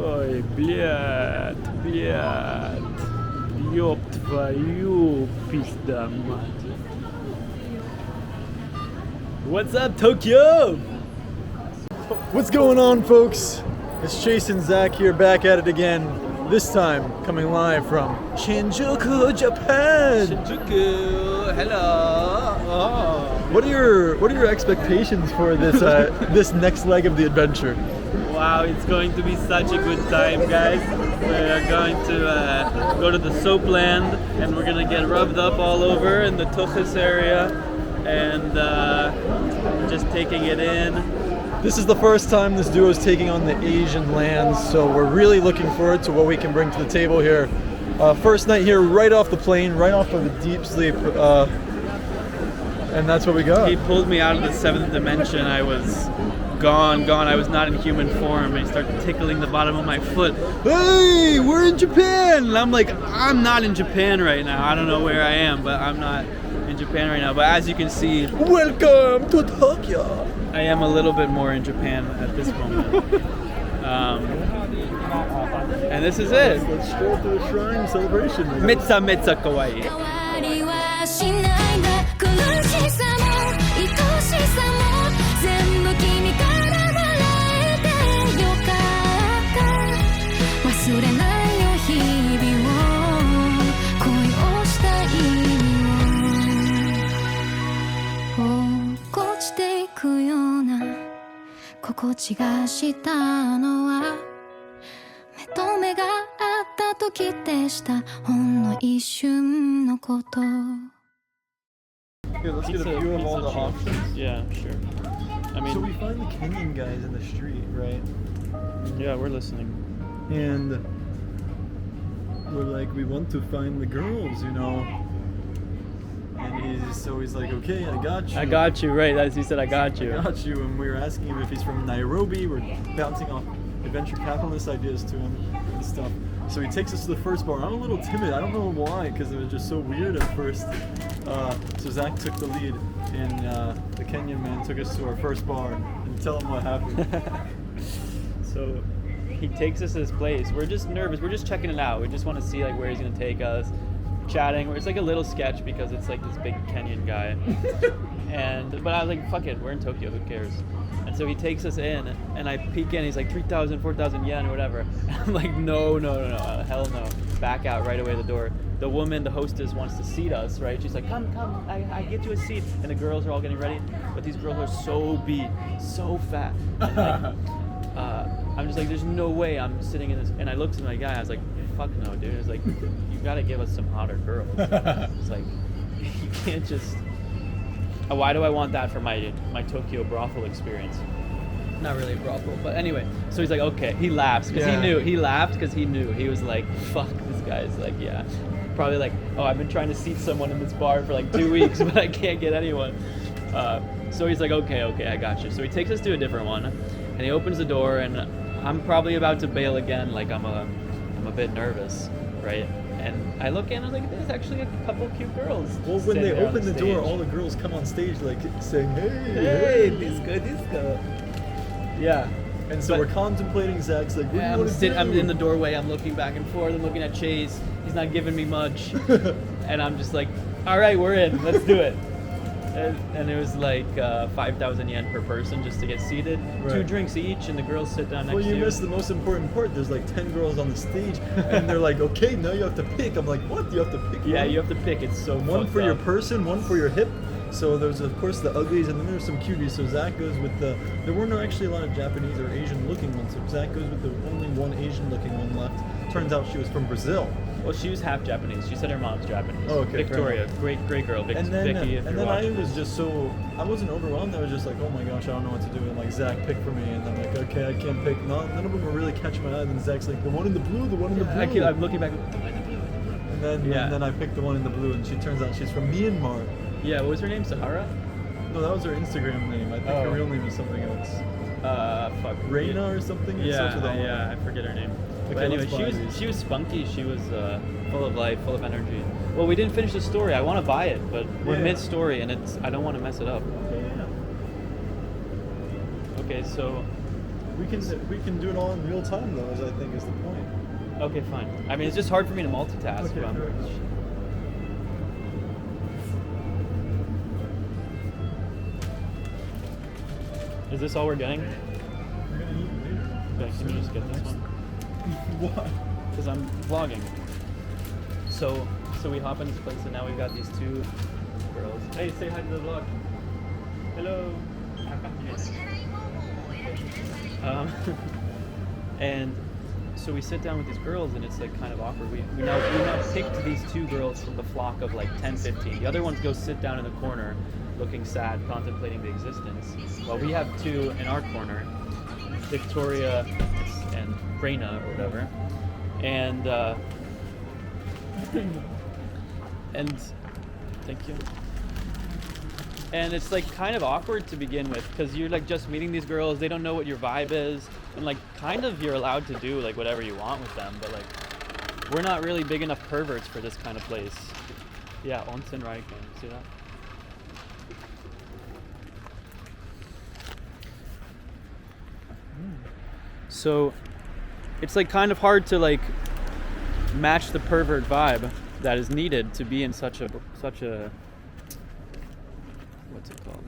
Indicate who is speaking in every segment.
Speaker 1: Ой, блядь. Ёб твою пизда мать. What's up, Tokyo?
Speaker 2: What's going on, folks? It's Chase and Zach here, back at it again. This time, coming live from Shinjuku, Japan.
Speaker 1: Shinjuku, hello. Oh.
Speaker 2: What are your expectations for this this next leg of the adventure?
Speaker 1: Wow, it's going to be such a good time, guys. We're going to go to the soap land, and we're gonna get rubbed up all over in the Tuchus area, and just taking it in.
Speaker 2: This is the first time this duo is taking on the Asian lands, so we're really looking forward to what we can bring to the table here. First night here, right off the plane, right off of the deep sleep, and that's what we got.
Speaker 1: He pulled me out of the seventh dimension. I was gone. I was not in human form. And he started tickling the bottom of my foot. Hey, we're in Japan! And I'm like, I'm not in Japan right now. I don't know where I am, but I'm not in Japan right now. But as you can see,
Speaker 2: welcome to Tokyo.
Speaker 1: I am a little bit more in Japan at this moment. And this is it.
Speaker 2: Let's stroll to the shrine celebration.
Speaker 1: Metsa kawaii.
Speaker 3: 心地がしたのは目と目が合った時でしたほんの一瞬のこと
Speaker 2: Here, let's get a view of all the options.
Speaker 1: Yeah, sure. I mean,
Speaker 2: so we find the Kenyan guys in the street, right?
Speaker 1: Yeah, we're listening.
Speaker 2: And we're like, we want to find the girls, you know. And he's like, okay, I got you.
Speaker 1: I got you, right? As he said, I got you.
Speaker 2: I got you. And we were asking him if he's from Nairobi. We're bouncing off adventure capitalist ideas to him and stuff. So he takes us to the first bar. I'm a little timid. I don't know why, because it was just so weird at first. So Zach took the lead, and the Kenyan man took us to our first bar. And tell him what happened.
Speaker 1: So he takes us to this place. We're just nervous. We're just checking it out. We just want to see like where he's gonna take us. Chatting. It's like a little sketch because it's like this big Kenyan guy. But I was like, fuck it, we're in Tokyo, who cares? And so he takes us in, and I peek in, he's like 3,000, 4,000 yen or whatever. And I'm like, no, hell no. Back out right away the door. The woman, the hostess, wants to seat us, right? She's like, come, I get you a seat. And the girls are all getting ready, but these girls are so beat, so fat. And like, I'm just like, there's no way I'm sitting in this. And I looked at my guy, I was like, fuck no, dude. It's like, you gotta give us some hotter girls. It's like, you can't just. Why do I want that for my Tokyo brothel experience? Not really a brothel, but anyway. So he's like, okay. He laughs because he knew. He laughed because he knew. He was like, fuck, this guy's like, yeah. Probably like, oh, I've been trying to seat someone in this bar for like 2 weeks, but I can't get anyone. So he's like, okay, I got you. So he takes us to a different one, and he opens the door, and I'm probably about to bail again. Like I'm a bit nervous, right? And I look in and I'm like, there's actually a couple cute girls.
Speaker 2: Well, when they open the door, all the girls come on stage like saying, hey, disco.
Speaker 1: Yeah.
Speaker 2: And so we're contemplating. Zach's like, what do you want to do?
Speaker 1: I'm in the doorway, I'm looking back and forth, I'm looking at Chase, he's not giving me much. And I'm just like, all right, we're in, let's do it. And it was like 5,000 yen per person just to get seated. Right. 2 drinks each, and the girls sit down next to you.
Speaker 2: Well, you missed the most important part. There's like 10 girls on the stage, and they're like, okay, now you have to pick. I'm like, what? You have to pick
Speaker 1: Yeah,
Speaker 2: one?
Speaker 1: you have to pick. It's so
Speaker 2: one for
Speaker 1: up.
Speaker 2: your person, one for your hip. So there's, of course, the uglies, and then there's some cuties. So Zach goes with the... There weren't actually a lot of Japanese or Asian-looking ones, so Zach goes with the only one Asian-looking one left. Turns out she was from Brazil.
Speaker 1: Well, she was half Japanese. She said her mom's Japanese.
Speaker 2: Oh, okay.
Speaker 1: Victoria, great girl. Vicky,
Speaker 2: and then I was just so... I wasn't overwhelmed. I was just like, oh my gosh, I don't know what to do. And like, Zach, pick for me. And I'm like, okay, I can't pick. None of them were really catching my eye. And then Zach's like, the one in the blue, the one in the blue.
Speaker 1: I'm looking back, the one in the blue.
Speaker 2: And then I picked the one in the blue, and she turns out she's from Myanmar.
Speaker 1: Yeah, what was her name? Sahara?
Speaker 2: No, that was her Instagram name. I think her real name is something else.
Speaker 1: Fuck.
Speaker 2: Reina or something?
Speaker 1: Yeah, I forget her name.
Speaker 2: Okay,
Speaker 1: but anyway, she was spunky. She was full of life, full of energy. Well, we didn't finish the story. I want to buy it, but we're mid-story, and I don't want to mess it up.
Speaker 2: Okay,
Speaker 1: Okay, so
Speaker 2: We can do it all in real time though, as I think is the point.
Speaker 1: Okay, fine. I mean, it's just hard for me to multitask.
Speaker 2: Okay,
Speaker 1: but-
Speaker 2: correct.
Speaker 1: Is this all we're getting?
Speaker 2: We're gonna eat later.
Speaker 1: Okay, can you just get this one?
Speaker 2: Why?
Speaker 1: Because I'm vlogging. So we hop in this place, and now we've got these two girls. Hey, say hi to the vlog. Hello. And so we sit down with these girls, and it's like kind of awkward. We now picked these two girls from the flock of like 10, 15. The other ones go sit down in the corner, looking sad, contemplating the existence. Well, we have two in our corner, Victoria and Reina or whatever, and thank you. And it's like kind of awkward to begin with because you're like just meeting these girls. They don't know what your vibe is, and like kind of you're allowed to do like whatever you want with them, but like we're not really big enough perverts for this kind of place. Yeah, onsen Raiken. See that? So it's like kind of hard to like match the pervert vibe that is needed to be in such a what's it called?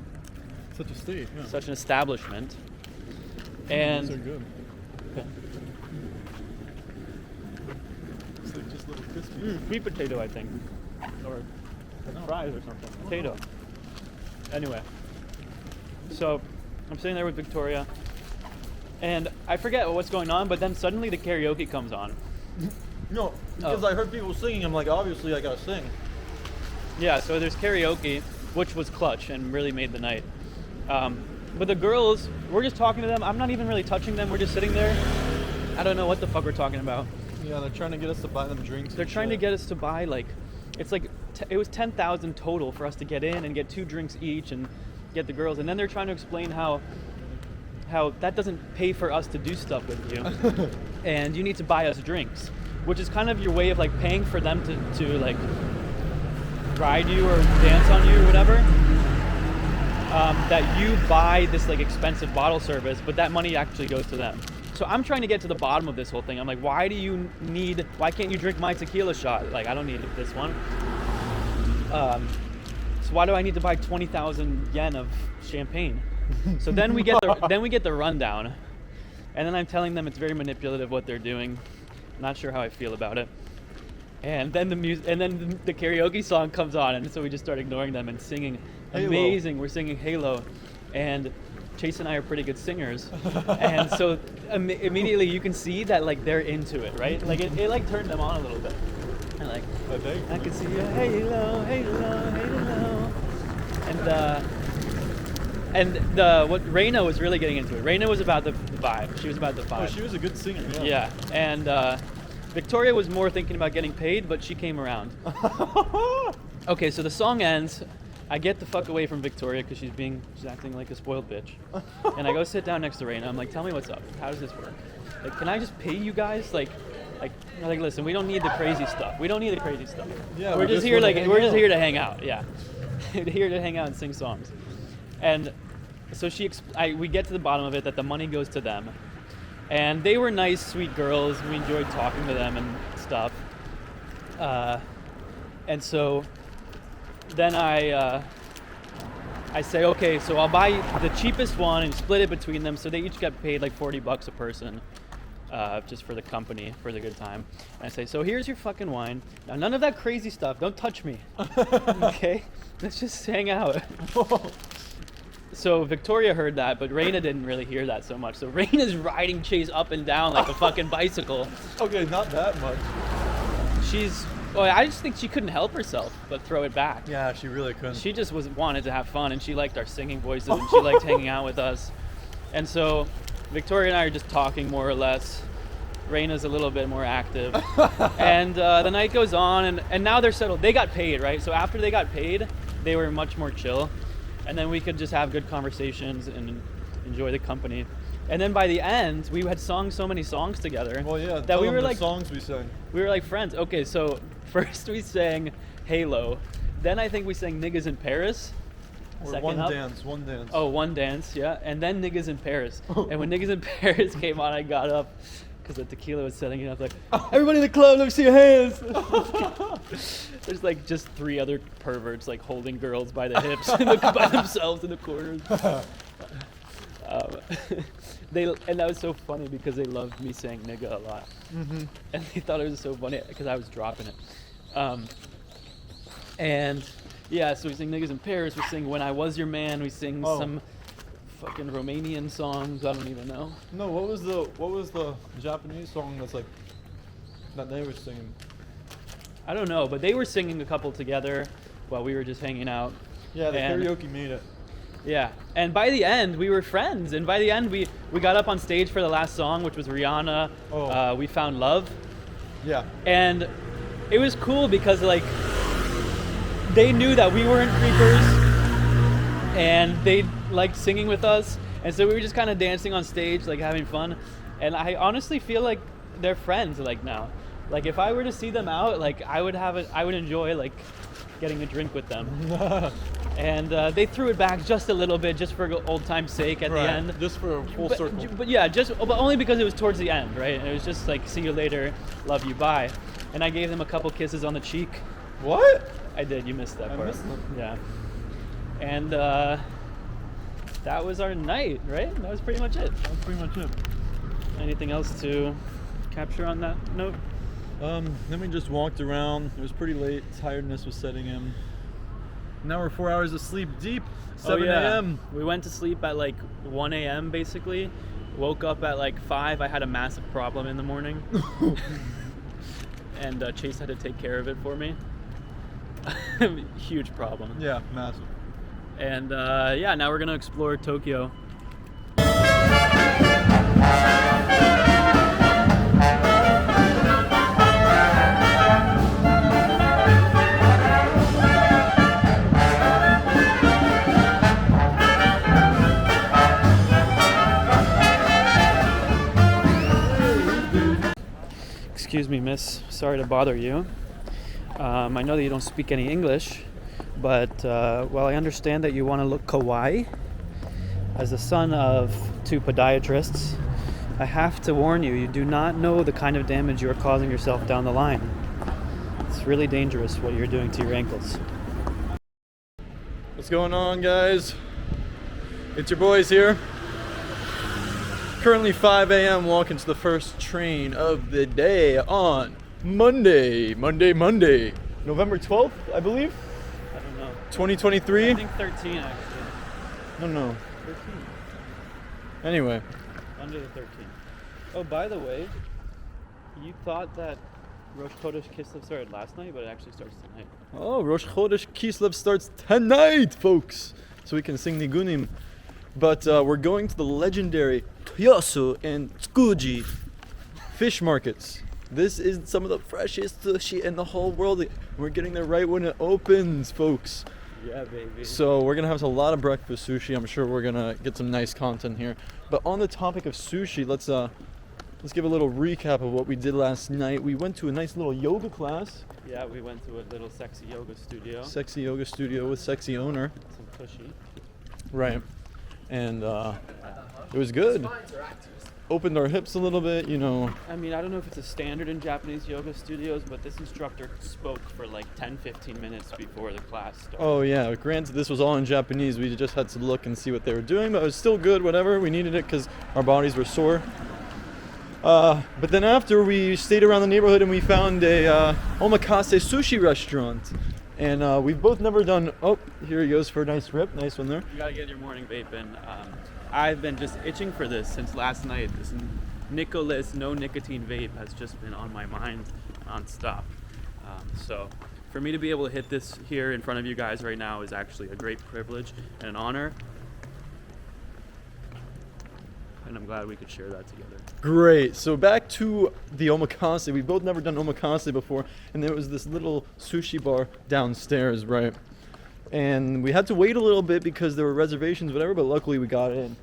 Speaker 2: Such a state, yeah.
Speaker 1: Such an establishment.
Speaker 2: These
Speaker 1: And
Speaker 2: are good.
Speaker 1: okay.
Speaker 2: It's like just little crispy.
Speaker 1: Sweet potato, I think, or fries or something. Potato. Anyway, so I'm sitting there with Victoria, and I forget what's going on, but then suddenly the karaoke comes on.
Speaker 2: No, because I heard people singing. I'm like, obviously I gotta sing.
Speaker 1: Yeah, so there's karaoke, which was clutch and really made the night. But the girls, we're just talking to them. I'm not even really touching them. We're just sitting there. I don't know what the fuck we're talking about.
Speaker 2: Yeah, they're trying to get us to buy them drinks.
Speaker 1: They're trying to get us to buy like, it's like, it was 10,000 total for us to get in and get 2 drinks each and get the girls. And then they're trying to explain how that doesn't pay for us to do stuff with you. And you need to buy us drinks, which is kind of your way of like paying for them to like ride you or dance on you or whatever. That you buy this like expensive bottle service, but that money actually goes to them. So I'm trying to get to the bottom of this whole thing. I'm like, why can't you drink my tequila shot? Like, I don't need this one. So why do I need to buy 20,000 yen of champagne? So then we get the rundown, and then I'm telling them it's very manipulative what they're doing. Not sure how I feel about it. And then the karaoke song comes on, and so we just start ignoring them and singing.
Speaker 2: Halo.
Speaker 1: Amazing, we're singing Halo, and Chase and I are pretty good singers, and so immediately you can see that like they're into it, right? Like it like turned them on a little bit. And like I can see a halo, halo, halo, and what Reina was really getting into it. Reina was about the vibe. She was about the vibe.
Speaker 2: Oh, she was a good singer.
Speaker 1: Yeah, and Victoria was more thinking about getting paid, but she came around. Okay, so the song ends. I get the fuck away from Victoria because she's acting like a spoiled bitch. And I go sit down next to Reina. I'm like, tell me what's up. How does this work? Like, can I just pay you guys? Like, listen, we don't need the crazy stuff. We don't need the crazy stuff.
Speaker 2: Yeah,
Speaker 1: we're just here here to hang out. Yeah, here to hang out and sing songs. And so we get to the bottom of it that the money goes to them. And they were nice, sweet girls. We enjoyed talking to them and stuff. And so then I say, okay, so I'll buy the cheapest one and split it between them. So they each get paid like $40 a person, just for the company, for the good time. And I say, so here's your fucking wine. Now none of that crazy stuff. Don't touch me. Okay? Let's just hang out. So Victoria heard that, but Reina didn't really hear that so much. So Reina's riding Chase up and down like a fucking bicycle.
Speaker 2: Okay, not that much.
Speaker 1: I just think she couldn't help herself but throw it back.
Speaker 2: Yeah, she really couldn't.
Speaker 1: She just wanted to have fun, and she liked our singing voices, and she liked hanging out with us. And so Victoria and I are just talking more or less. Reina's a little bit more active. And the night goes on, and now they're settled. They got paid, right? So after they got paid, they were much more chill. And then we could just have good conversations and enjoy the company. And then by the end, we had sung so many songs together.
Speaker 2: Well, yeah,
Speaker 1: that we were
Speaker 2: the
Speaker 1: like
Speaker 2: songs we sang.
Speaker 1: We were like friends. Okay, so first we sang Halo, then I think we sang Niggas in Paris,
Speaker 2: Or
Speaker 1: Second
Speaker 2: one
Speaker 1: up.
Speaker 2: dance, one dance.
Speaker 1: Oh, one dance, yeah. And then Niggas in Paris. And when Niggas in Paris came on, I got up because the tequila was setting in. I was like, everybody in the club, let me see your hands. There's like just 3 other perverts like holding girls by the hips by themselves in the corners. And that was so funny because they loved me saying nigga a lot.
Speaker 2: Mm-hmm.
Speaker 1: And they thought it was so funny because I was dropping it. And yeah, so we sing Niggas in Paris, we sing When I Was Your Man, we sing some fucking Romanian songs, I don't even know.
Speaker 2: No, what was the Japanese song that's like that they were singing?
Speaker 1: I don't know, but they were singing a couple together while we were just hanging out.
Speaker 2: Yeah, the
Speaker 1: And-
Speaker 2: karaoke made it.
Speaker 1: Yeah, and by the end, we were friends. And by the end, we got up on stage for the last song, which was Rihanna, We Found Love.
Speaker 2: Yeah.
Speaker 1: And it was cool because, like, they knew that we weren't creepers, and they liked singing with us. And so we were just kind of dancing on stage, like, having fun. And I honestly feel like they're friends, like, now. Like, if I were to see them out, like, I would enjoy, like, getting a drink with them. And they threw it back just a little bit, just for old time's sake at the end.
Speaker 2: Just for a full circle.
Speaker 1: But yeah, but only because it was towards the end, right? And it was just like, see you later, love you, bye. And I gave them a couple kisses on the cheek.
Speaker 2: What?
Speaker 1: I did, you missed that part.
Speaker 2: I missed them.
Speaker 1: Yeah. And that was our night, right? That was pretty much it.
Speaker 2: That's pretty much it.
Speaker 1: Anything else to capture on that note?
Speaker 2: Then we just walked around. It was pretty late. Tiredness was setting in. Now we're 4 hours of sleep deep. 7 a.m.
Speaker 1: We went to sleep at like 1 a.m. basically. Woke up at like 5. I had a massive problem in the morning. And Chase had to take care of it for me. Huge problem.
Speaker 2: Yeah, massive.
Speaker 1: And yeah, now we're gonna explore Tokyo. Excuse me, miss. Sorry to bother you. I know that you don't speak any English, but while I understand that you want to look kawaii, as the son of 2 podiatrists, I have to warn you, you do not know the kind of damage you are causing yourself down the line. It's really dangerous what you're doing to your ankles.
Speaker 2: What's going on, guys? It's your boys here. Currently 5 a.m. walking to the first train of the day on Monday, November 12th, I believe.
Speaker 1: I don't know.
Speaker 2: 2023.
Speaker 1: I think 13 actually.
Speaker 2: No.
Speaker 1: 13.
Speaker 2: Anyway,
Speaker 1: Under the 13. Oh, by the way, you thought that Rosh Chodesh Kislev started last night, but it actually starts tonight.
Speaker 2: oh, Rosh Chodesh Kislev starts tonight, folks. So we can sing Nigunim. But we're going to the legendary Toyosu and Tsukuji fish markets. This is some of the freshest sushi in the whole world. We're getting there right when it opens, folks.
Speaker 1: Yeah, baby.
Speaker 2: So we're gonna have a lot of breakfast sushi. I'm sure we're gonna get some nice content here. But on the topic of sushi, let's give a little recap of what we did last night. We went to a nice little yoga class.
Speaker 1: Yeah, we went to a little sexy yoga studio.
Speaker 2: Sexy yoga studio with sexy owner.
Speaker 1: Some tushy.
Speaker 2: Right. And it was good. Opened our hips a little bit, you know.
Speaker 1: I mean, I don't know if it's a standard in Japanese yoga studios, but this instructor spoke for like 10-15 minutes before the class started.
Speaker 2: Oh yeah, granted this was all in Japanese. We just had to look and see what they were doing, but it was still good, whatever. We needed it because our bodies were sore. But then after, we stayed around the neighborhood and we found a Omakase sushi restaurant. And we've both never done... Oh, here he goes for a nice rip. Nice one there.
Speaker 1: You gotta get your morning vape in. I've been just itching for this since last night. This Nicholas no nicotine vape has just been on my mind nonstop. So for me to be able to hit this here in front of you guys right now is actually a great privilege and an honor. And I'm glad we could share that together.
Speaker 2: Great. So back to the Omakase. We've both never done Omakase before, and there was this little sushi bar downstairs, right? And we had to wait a little bit because there were reservations, whatever, but luckily we got in.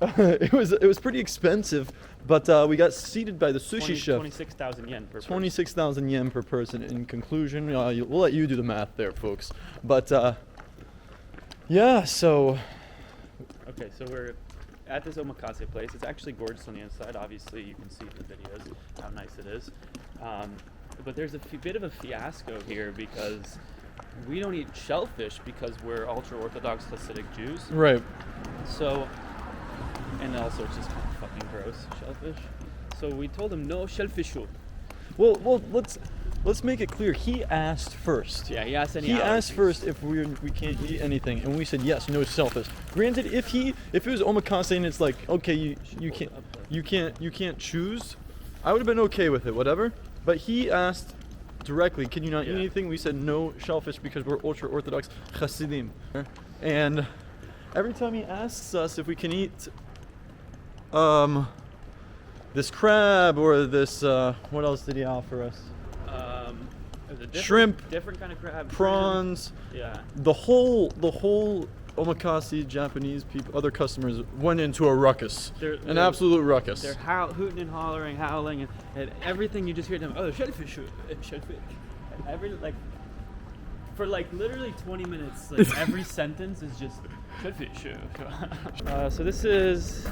Speaker 2: It was pretty expensive, but we got seated by the sushi chef.
Speaker 1: 26,000 yen per person.
Speaker 2: 26,000 yen per person. In conclusion, we'll let you do the math there, folks. But Yeah, so
Speaker 1: Okay, so we're at this omakase place. It's actually gorgeous on the inside. Obviously, you can see in the videos how nice it is. But there's a bit of a fiasco here because we don't eat shellfish because we're ultra-Orthodox Hasidic Jews.
Speaker 2: right.
Speaker 1: So, and also it's just kind of fucking gross, shellfish. So we told him no shellfish.
Speaker 2: Well, let's make it clear. He asked first.
Speaker 1: Yeah, he asked any
Speaker 2: He
Speaker 1: allergies.
Speaker 2: asked first if we can't eat anything, and we said yes, no shellfish. Granted, if it was omakase and it's like, okay, you can't choose, I would have been okay with it, whatever. But he asked directly, can you not eat anything? We said no shellfish because we're ultra Orthodox Hasidim. And every time he asks us if we can eat this crab or this what else did he offer us? Shrimp,
Speaker 1: different kind of crab,
Speaker 2: prawns.
Speaker 1: Yeah.
Speaker 2: The whole omakase Japanese people, other customers went into a ruckus, an absolute ruckus.
Speaker 1: They're hooting and hollering, howling, and everything you just hear them. Oh, shellfish, shellfish. For literally 20 minutes, like every sentence is just shellfish. So this is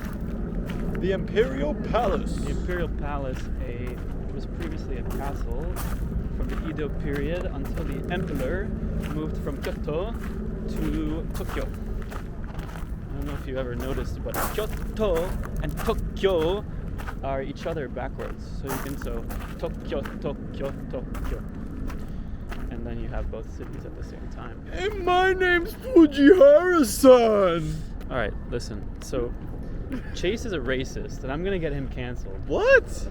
Speaker 2: The Imperial Palace.
Speaker 1: the Imperial Palace. It was previously a castle from the Edo period until the emperor moved from Kyoto to Tokyo. I don't know if you ever noticed, but Kyoto and Tokyo are each other backwards. So you can Tokyo, Tokyo, Tokyo. And then you have both cities at the same time.
Speaker 2: And my name's Fujihara-san.
Speaker 1: Alright, listen. So Chase is a racist, and I'm gonna get him canceled.
Speaker 2: What?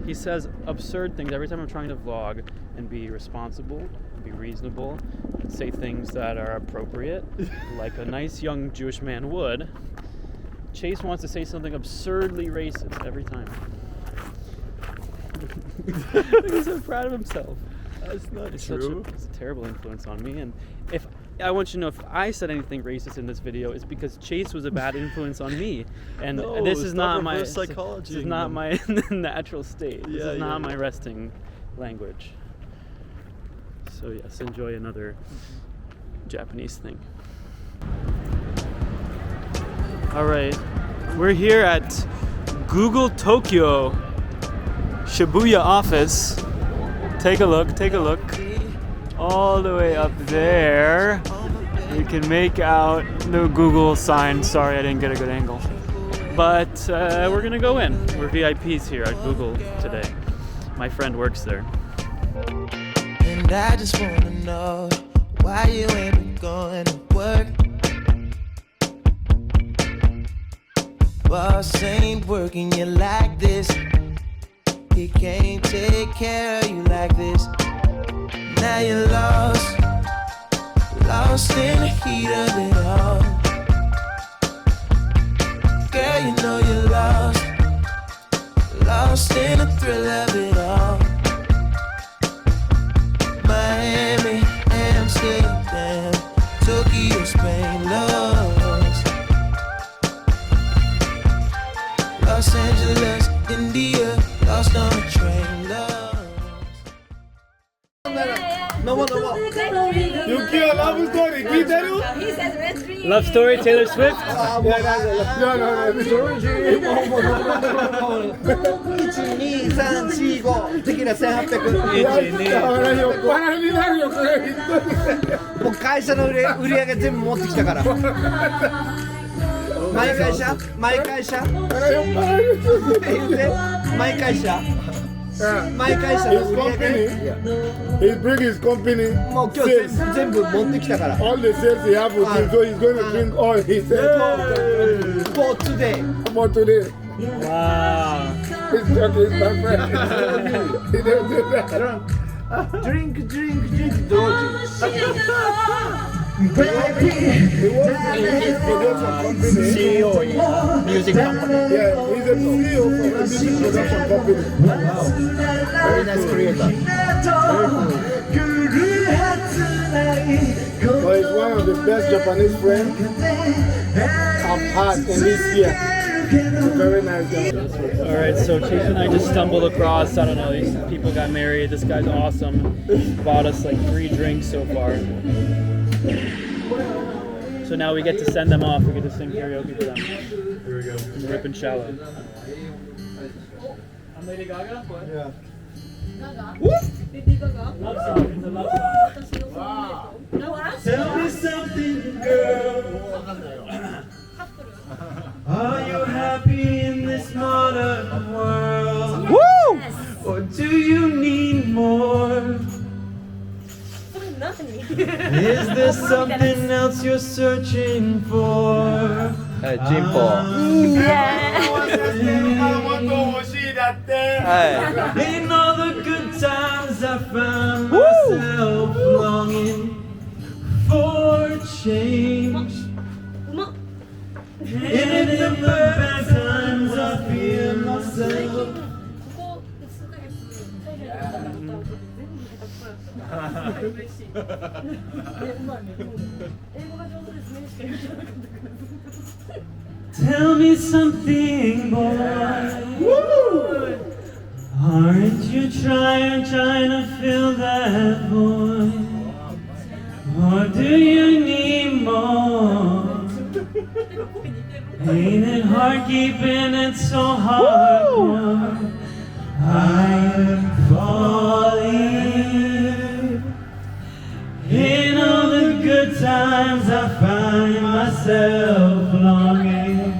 Speaker 1: He says absurd things every time I'm trying to vlog and be responsible, and be reasonable, and say things that are appropriate, like a nice young Jewish man would. Chase wants to say something absurdly racist every time. He's so proud of himself.
Speaker 2: That's not
Speaker 1: It's
Speaker 2: true.
Speaker 1: it's a terrible influence on me, and if I want you to know, if I said anything racist in this video, it's because Chase was a bad influence on me, and
Speaker 2: No,
Speaker 1: this is
Speaker 2: stop
Speaker 1: not my
Speaker 2: reverse psychology.
Speaker 1: This is not my natural state. This
Speaker 2: Yeah,
Speaker 1: is not
Speaker 2: yeah.
Speaker 1: my resting language. So yes, enjoy another Japanese thing. All right, we're here at Google Tokyo Shibuya office. Take a look. All the way up there, you can make out the Google sign. Sorry, I didn't get a good angle. But we're gonna go in. We're VIPs here at Google today. My friend works there.
Speaker 4: And I just wanna know why you ain't been going to work. Boss ain't working you like this. He can't take care of you like this. Now you're lost in the heat of it all. Girl, you know you're lost in the thrill of it all. Miami, Amsterdam, Tokyo, Spain, lost. Los Angeles, India, lost on a train, lost.
Speaker 1: Love story, Taylor Swift.
Speaker 5: He bring his company sales. All the sales he have with him, so he's going to bring all his sales
Speaker 4: For today.
Speaker 5: for today.
Speaker 1: Wow.
Speaker 5: He's talking my friend. He don't do that.
Speaker 4: Drink,
Speaker 5: He works in his production company.
Speaker 4: CEO, music company.
Speaker 5: Yeah, he's a CEO for a music production company.
Speaker 4: Very nice creator.
Speaker 5: But he's one of the best Japanese friends I've had in this year. He's a very nice guy.
Speaker 1: All right, so Chase and I just stumbled across, I don't know, these people got married. This guy's awesome. Bought us like 3 drinks so far. So So now we get to send them off. We get to sing karaoke for them.
Speaker 2: Here we go.
Speaker 1: In Rip and Shallow. I'm Lady Gaga? What?
Speaker 2: Yeah.
Speaker 1: Love song. It's a love song.
Speaker 2: Tell me something, girl. Are you happy in this modern world?
Speaker 1: Woo!
Speaker 2: Or do you need more? Is there something else you're searching for?
Speaker 1: Jimpo.
Speaker 2: In all the good times I found myself longing for change. And in the bad times I feel myself. Tell me something, boy. Aren't you trying to fill that void? Or do you need more? Ain't it hard keeping it so hard? I'm falling. In all the good times I find myself longing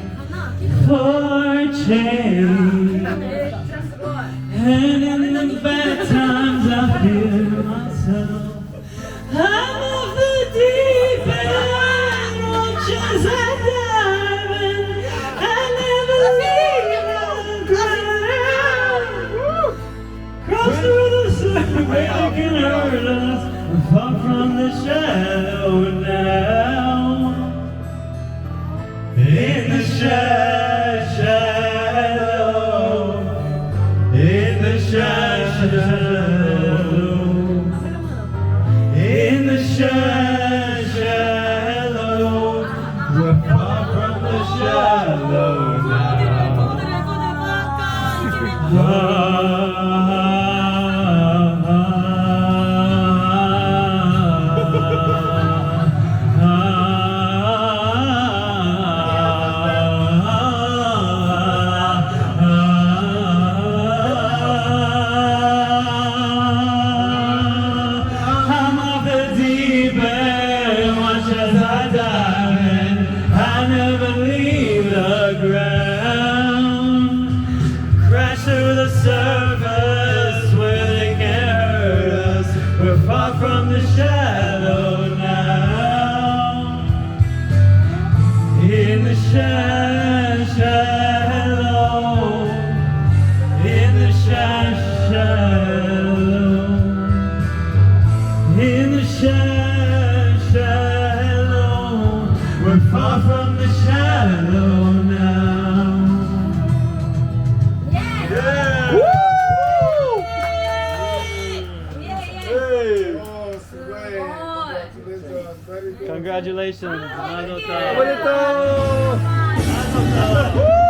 Speaker 2: for change. And in the bad times I feel myself. I'm off the deep end, watch as I dive in. I never leave the ground. Cross through the surface, they can hurt us. Far from the shadow now. In the shadow. In the shadow. In the shadow. We're far from the shadow I'm off the deep end, watch as I dive in. I never leave the ground. Crash through the surface where they can't hurt us. We're far from the shadow now. In the shadow. In the shadow. In the shadow. We're far from the shadow now. Yeah! Woo!
Speaker 1: Congratulations. Mazel tov.
Speaker 2: Bonito!
Speaker 1: Mazel tov.